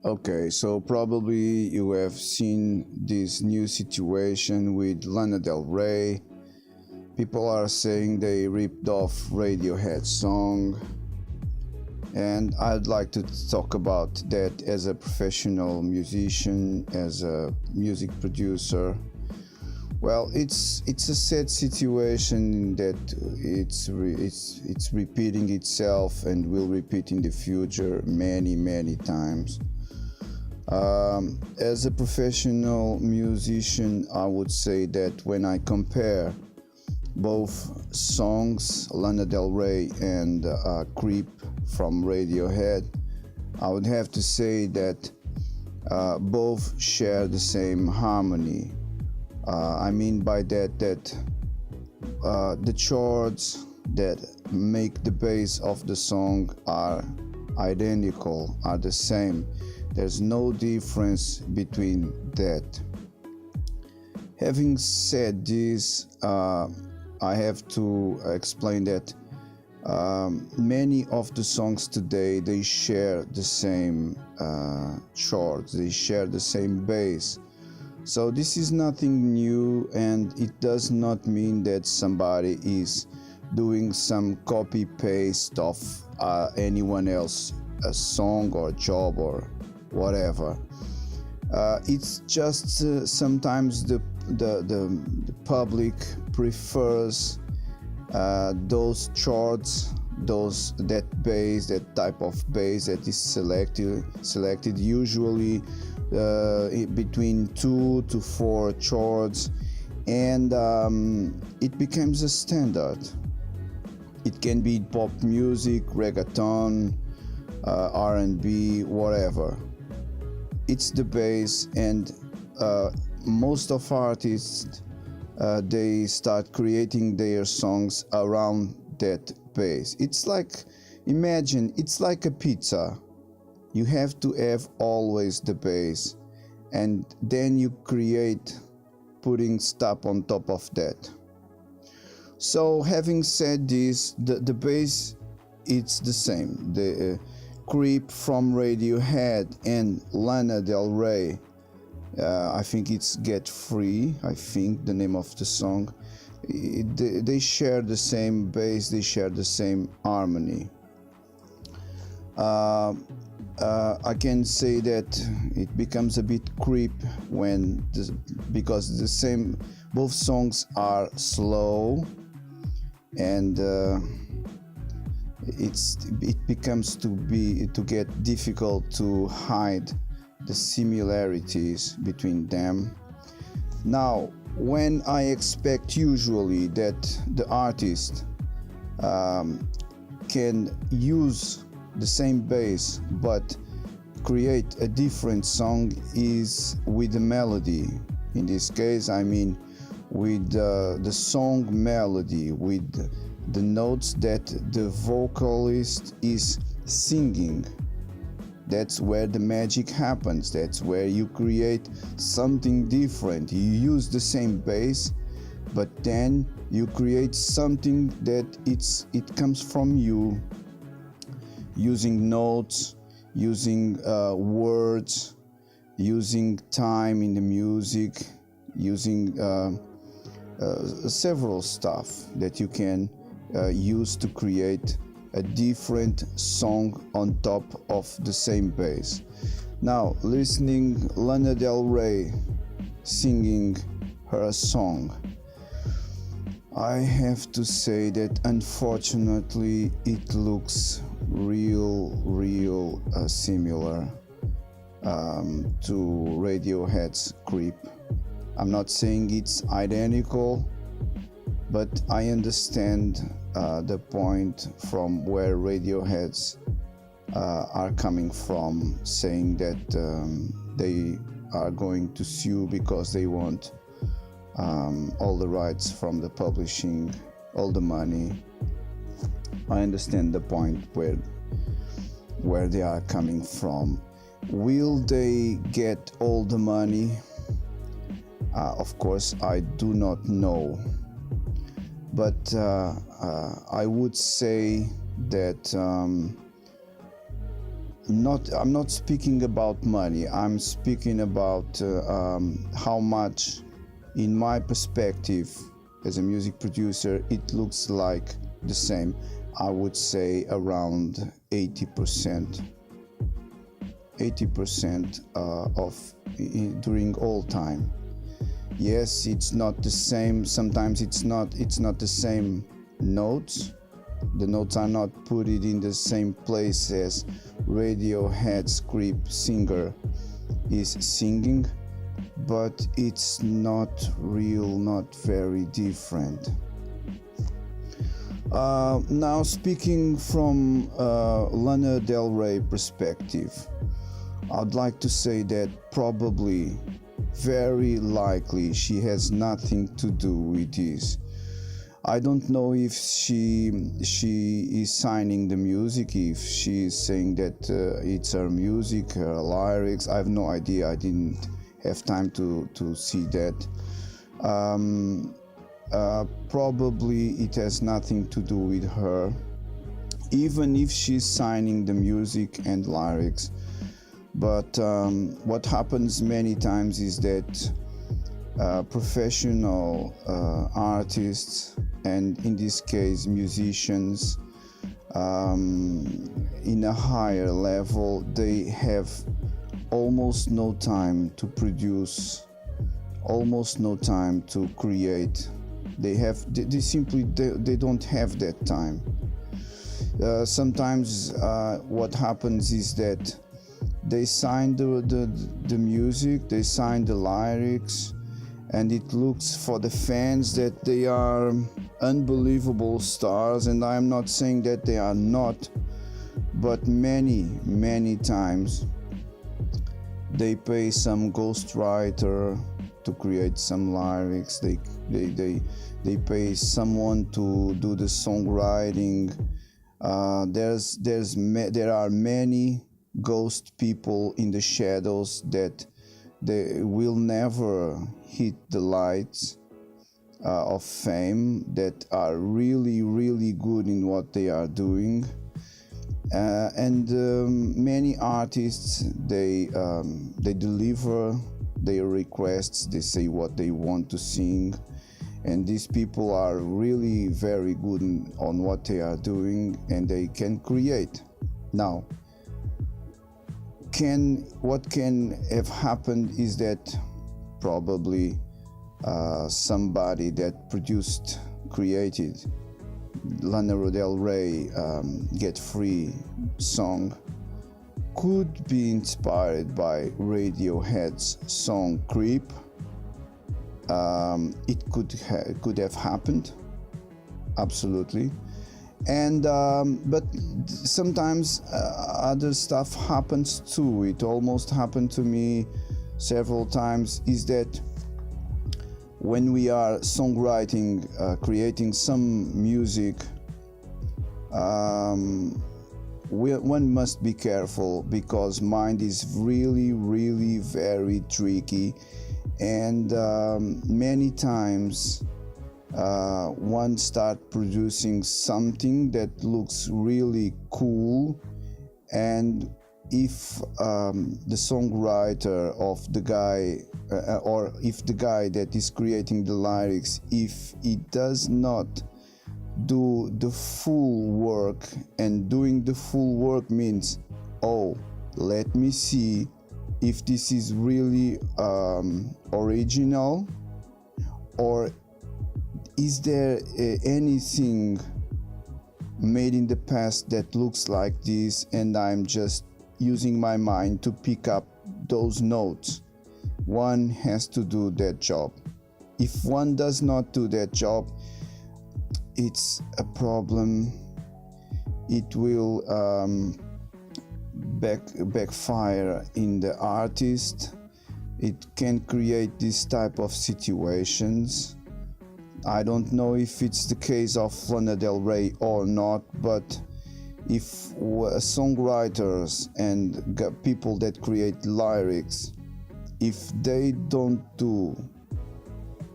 Okay, so probably you have seen this new situation with Lana Del Rey. People are saying they ripped off Radiohead song, and I'd like to talk about that as a professional musician, as a music producer. Well, it's a sad situation that it's repeating itself and will repeat in the future many times. As a professional musician, I would say that when I compare both songs, Lana Del Rey and Creep from Radiohead, I would have to say that both share the same harmony. I mean by that the chords that make the base of the song are identical, are the same. There's no difference between that. Having said this, I have to explain that many of the songs today, they share the same chords, they share the same bass. So this is nothing new, and it does not mean that somebody is doing some copy paste of anyone else a song or job or whatever. It's just sometimes the public prefers those chords, that bass, that type of bass that is selected usually between 2 to 4 chords, and it becomes a standard. It can be pop music, reggaeton, R&B, whatever. It's the bass, and most of artists they start creating their songs around that bass. It's like, imagine, it's like a pizza. You have to have always the bass, and then you create putting stuff on top of that. So having said this, the bass, it's the same. The Creep from Radiohead and Lana Del Rey, I think it's Get Free, I think the name of the song, they share the same bass, they share the same harmony. I can say that it becomes a bit creep because both songs are slow, and it becomes to get difficult to hide the similarities between them. Now, when I expect usually that the artist can use the same bass but create a different song is with the melody. In this case, I mean with the song melody, with the notes that the vocalist is singing. That's where the magic happens. That's where you create something different. You use the same bass, but then you create something that it comes from you, using notes, using words, using time in the music, using several stuff that you can use to create a different song on top of the same bass. Now, listening Lana Del Rey singing her song, I have to say that unfortunately it looks real similar to Radiohead's Creep. I'm not saying it's identical, but I understand the point from where Radioheads are coming from, saying that they are going to sue because they want all the rights from the publishing, all the money. I understand the point where they are coming from. Will they get all the money? Of course, I do not know. But I would say that I'm not speaking about money. I'm speaking about how much, in my perspective as a music producer, it looks like the same. I would say around 80%. 80% during all time. Yes, it's not the same. Sometimes it's not the same notes. The notes are not put it in the same place as Radiohead script singer is singing, but it's not very different. Now, speaking from Lana Del Rey perspective, I'd like to say that probably, very likely, she has nothing to do with this. I don't know if she is signing the music, if she is saying that it's her music, her lyrics. I have no idea. I didn't have time to see that. Probably it has nothing to do with her, even if she's signing the music and lyrics. But what happens many times is that professional artists, and in this case musicians, in a higher level, they have almost no time to produce, almost no time to create. They simply don't have that time. Sometimes what happens is that they sign the music, they sign the lyrics, and it looks for the fans that they are unbelievable stars, and I'm not saying that they are not, but many times they pay some ghostwriter to create some lyrics, they pay someone to do the songwriting. There are many ghost people in the shadows that they will never hit the lights of fame, that are really good in what they are doing. And many artists, they deliver their requests, they say what they want to sing, and these people are really very good on what they are doing, and they can create. Now, what can have happened is that probably somebody that created Lana Del Rey Get Free song could be inspired by Radiohead's song Creep. It could have happened, absolutely. And but sometimes other stuff happens too. It almost happened to me several times, is that when we are songwriting, creating some music, one must be careful, because mind is really very tricky, and many times one start producing something that looks really cool, and if the songwriter of the guy or if the guy that is creating the lyrics, if he does not do the full work, and doing the full work means, oh, let me see if this is really original, or is there anything made in the past that looks like this, and I'm just using my mind to pick up those notes. One has to do that job. If one does not do that job, it's a problem. It will backfire in the artist. It can create this type of situations. I don't know if it's the case of Lana Del Rey or not, but if songwriters and people that create lyrics, if they don't do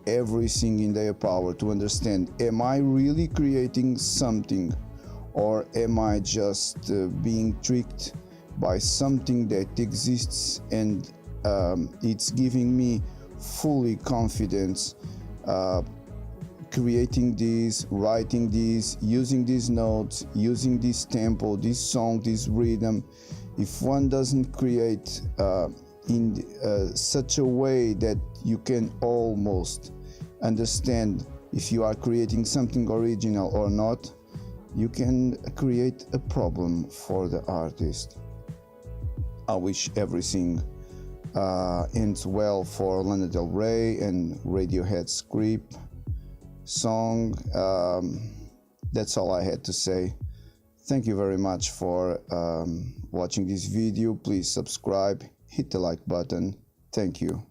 everything in their power to understand, am I really creating something, or am I just being tricked by something that exists, and it's giving me fully confidence creating this, writing this, using these notes, using this tempo, this song, this rhythm. If one doesn't create in such a way that you can almost understand if you are creating something original or not, you can create a problem for the artist. I wish everything ends well for Lana Del Rey and Radiohead's Creep song. That's all I had to say. Thank you very much for watching this video. Please subscribe, hit the like button. Thank you.